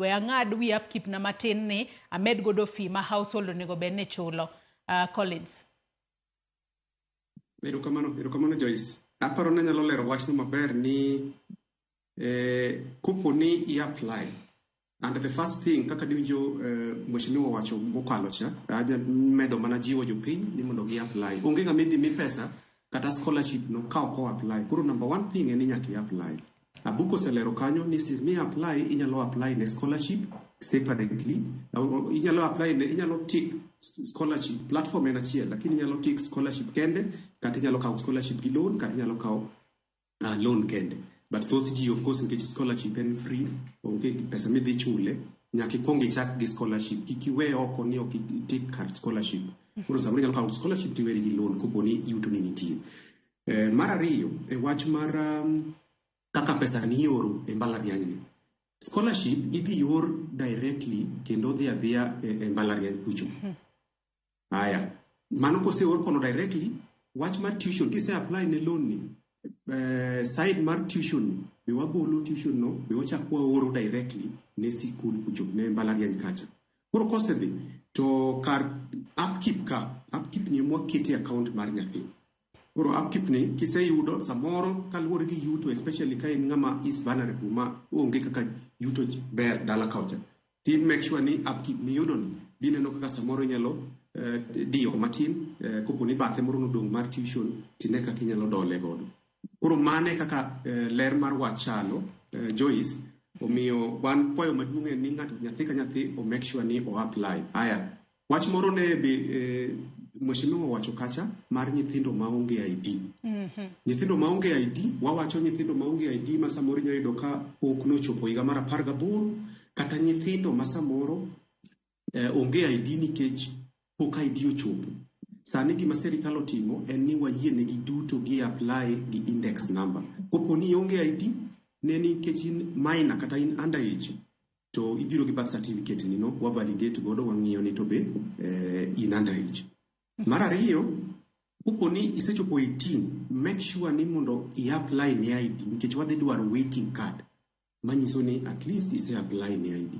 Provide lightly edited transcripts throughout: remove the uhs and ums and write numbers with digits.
we ang'ad wi upkeep na matin ni amed godo fee ma household onego bed ni chulo. Collins. Erokamano Joyce. Aparo ni nyalo lero wachno maber ni kuponi i-apply. And the first thing, kaka diwinjo mheshimiwa wacho mokalo cha, aja medo mana jiwo jopiny ni mondo gi-apply. Onge ng'ama idhi pesa kata scholarship no ka ok apply. Koro number one thing en ni nyaka i-apply. Abuko oselero kanyo ni mi apply, inyalo apply ne scholarship separately. Inyalo tick scholarship platform en achiel, lakini inyalo tick scholarship kende, kata inyalo kawo scholarship gi loan, kata inyalo kawo loan kende. But thoth ji, of course, nikech scholarship en free, onge pesa midhi chule, nyaka ikuong ichak gi scholarship, kik iwe oko ni ok itik kar scholarship. Koro samoro inyalo kawo scholarship tiweri gi loan koponi yuto ni nitie. Mar ariyo, e wach mar kaka pesa ni oro e mbalariany ni. Scholarship idhi or directly kendo dhi adhiya e mbalariany kucho. Aya, mano kose or kono directly, wach mar tuition, kise apply ne loan ni, side mar tuition ni, be wagolo tuition no, be wachak waoro directly ne sikul kucho, ne mbalariany kacha. Koro kose dhi, to kar upkeep ni mwakete account mar nyathi. Koro upkeep ni kise yudo samoro kaluwore gi yuto, especially ka in ng'ama is vulnerable ma onge kaka yuto ber dala kaucha. Ti make sure ni upkeep ni yudo ni dineno kaka samoro nyalo diyo matin koponi bathe moro nodong mar tuition tine kaka inyalo dole godo. Koro mane kaka ler mar wachalo Joyce omiyo wan kwayo maduong' en ni ng'ato nyathi ka nyathi o make sure ni o apply. Aya, wach moro ne be mheshimiwa wacho kacha mar nyithindo maonge ID. Nyithindo maonge ID, wawacho nyithindo maonge ID ma samoro inyalo yudo ka ok nochopo higa mar 18, kata nyithindo ma samoro onge ID nikech pok ID ochopo. Sani gima serikal otimo en ni wayienegi duto gi apply gi index number. Koponi onge ID, ne nikech in minor kata in underage, to ibiro gi birth certificate ni no, wa validate godo, wang'iyo ni to be in underage. Mar ariyo, koponi isechopo 18, make sure ni mondo i-apply ne ID, nikech wadhi dwaro waiting card manyiso ni at least ise-apply ne ID.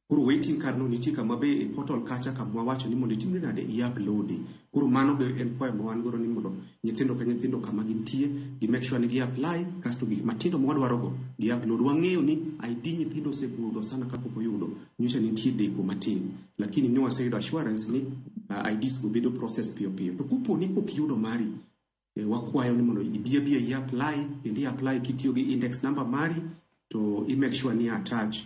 Koro waiting card no nitie kama be e portal kacha kama wacho ni mondo itimne nade i-upload. Koro mano be en kwayo ma wan godo ni mondo nyithindo ka nyithindo kama gintie gi make sure ni gi-apply, kasto gik matindo mwadwaro go gi-upload. Wang'eyo ni ID nyithindo osebudho sana kapok oyudo, nyocha nitie deko matin, lakini ni waseyudo assurance ni IDs go bedo process piyo. To koponi pok yudo mari, wakwayo ni mondo ibiya i-apply, kendo i-apply kitiyo gi index number mari, to i-make sure ni attach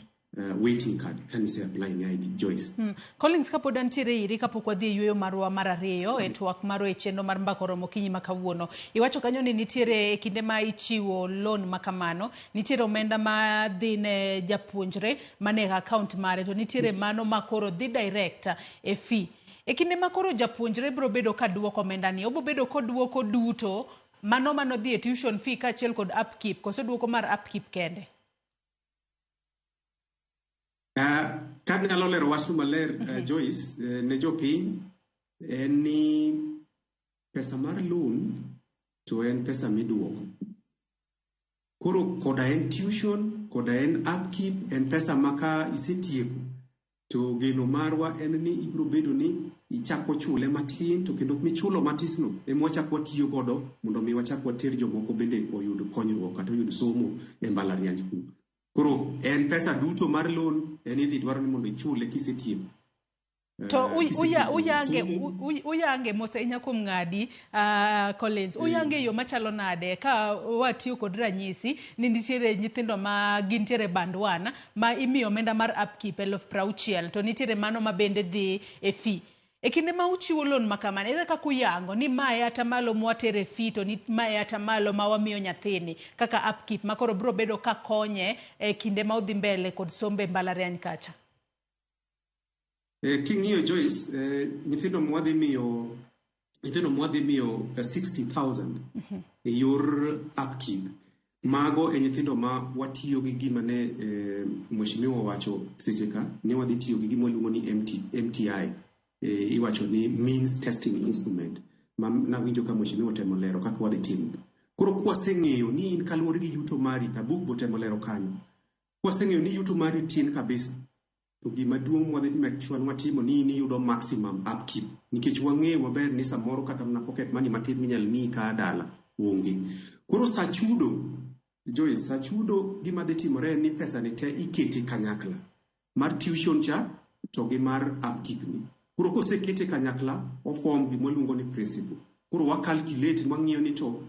waiting card can say apply ni ID. Joyce. Collins, kapod antiere iri kapok wadhi e yueyo marwa mar ariyo e twak marwa e chenro mar mbaka oromo kinyi ma kawuono. Iwacho kanyo ni nitiere kinde ma ichiwo loan makamano, nitiere omenda ma dhi ne japuonjre mane account mare, to nitiere mano makoro dhi direct e fee. E kinde makoro japuonjre bro bedo ka duoko omenda ni, obo bedo koduoko duto mano dhi e tuition fee kaachiel kod upkeep, koso duoko mar upkeep kende? Kad nyalo lero wachno maler Joyce ne jopiny en ni pesa mar loan to en pesa miduoko. Koro koda en tuition, koda en upkeep, en pesa maka isetieko, to geno marwa en ni ibro bedo ni ichako chule matin, to kendo michulo matisno ema wachak watiyo godo mondo mi wachak water jomoko bende oyud konyruok kata oyud somo e mbalariany ku. Koro en pesa duto mar loan en idhi dwaro ni mondo ichule kisetieko. To uyange mose inya kuom ng'adi Collins, uyange yo machalo nade ka watiyo kod ranyisi ni nitiere nyithindo ma gintiere band 1 ma imiyo omenda mar upkeep 60,000, to nitiere mano ma bende dhi e fee. E kinde ma uchiwo loan makamano, ere kaka uyango ni mae atamalo mwatere fee, to ni mae atamalo ma wamiyo nyathini kaka upkeep makoro bro bedo ka konye e kinde ma udhi mbele kod sombe mbalariany kacha? King'iyo Joyce, nyithindo mwadhi miyo 60,000 e yor upkeep. Mago e nyithindo ma watiyo gi gima ne mheshimiwa wacho seche ka, ne wadhi tiyo gi gima waluongo ni MTI. Iwacho ni means testing instrument, na winjo ka mheshimiwa temo lero kaka wadhi timo. Koro kwaseng'eyo ni in kaluwore gi yuto mari, tabuk botemo lero kanyo. Kwaseng'eyo ni yuto mari tin kabisa, to gima duong' wadhi make sure watimo ni yudo maximum upkeep nikech wang'eyo maber ni samoro kata mana pocket money matin minyal miyi ka dala onge. Koro sa chudo Joyce, sa chudo gima dhi timore ni pesa ni te ikete kanyakla mar tuition cha to gi mar upkeep ni. Koro kosekete kanyakla o form gima luongo ni principal. Koro wa calculate wang'iyo ni to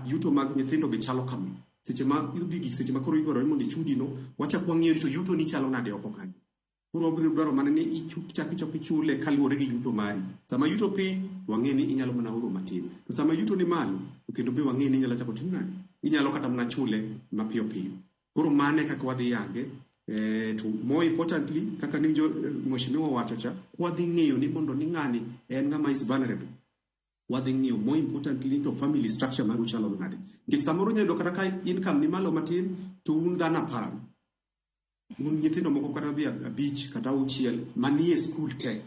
yuto mag nyithindo be chalo kama. Seche ma idhi gik seche ma koro idwaro ni mondo ichudi no wachak wang'iyo ni to yuto ni chalo nade oko kanyo. Koro obiro dwaro mana ni ichule kaluwore gi yuto mari. Sama yuto piny wang'e ni inyalo mana oro matin. To sama yuto ni malo kendo be wang'e ni inyalo chako timo nade. Inyalo kata mana chule mapiyo piyo. Koro mane kaka wadhi yange to more importantly kaka ni mheshimiwa wacho cha wadhi ng'eyo ni mondo ni ng'ani en ng'ama is vulnerable. Wadhi ng'eyo more importantly to family structure mar uchalo nade. Nikech samoro nyalo kata ka income ni malo matin to un dhano 10. Un nyithindo moko kata bi 5 kata 6 manie school te.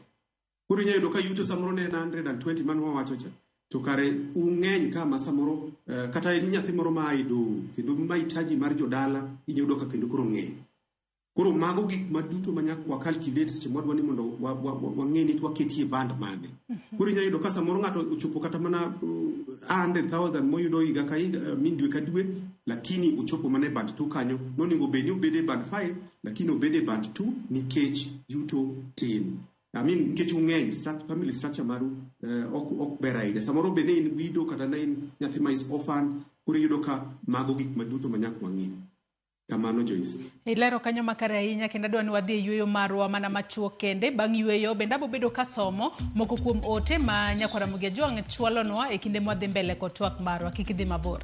Koro nyalo ka yuto samoro ne 120 man wawacho cha. To kare ung'eny kama samoro kata in nyathi moro ma aido kendo mahitaji mar jodala inyudo ka kendo koro ng'eny. Koro mago gik maduto manyak wa calculate seche mwadwa ni mondo wang'e ni twaketie band mane. Koro inyalo yudo ka samoro ng'ato ochopo kata mana 100,000 moyudo higa ka higa dwe ka dwe lakini ochopo mana e band 2 kanyo nonego bedni obede band 5 lakini obede band 2 nikech yuto tin. Nikech ung'eny family structure maru ok ber ahinya. Samoro be ne in widow kata ne in nyathi ma is orphan koro yudo ka mago gik maduto manyak wang'e. Kamano Joyce. Ilero kanyo makare ahinya kendo adwa ni wadhi e yueyo marwa mana machuok kende. Bang' yueyo bende abo bedo ka somo moko kuom ote ma Nyakwara Mugia Jwang' chwalonwa e kinde mwadhi mbele kod twak marwa. Kik idhi mabor.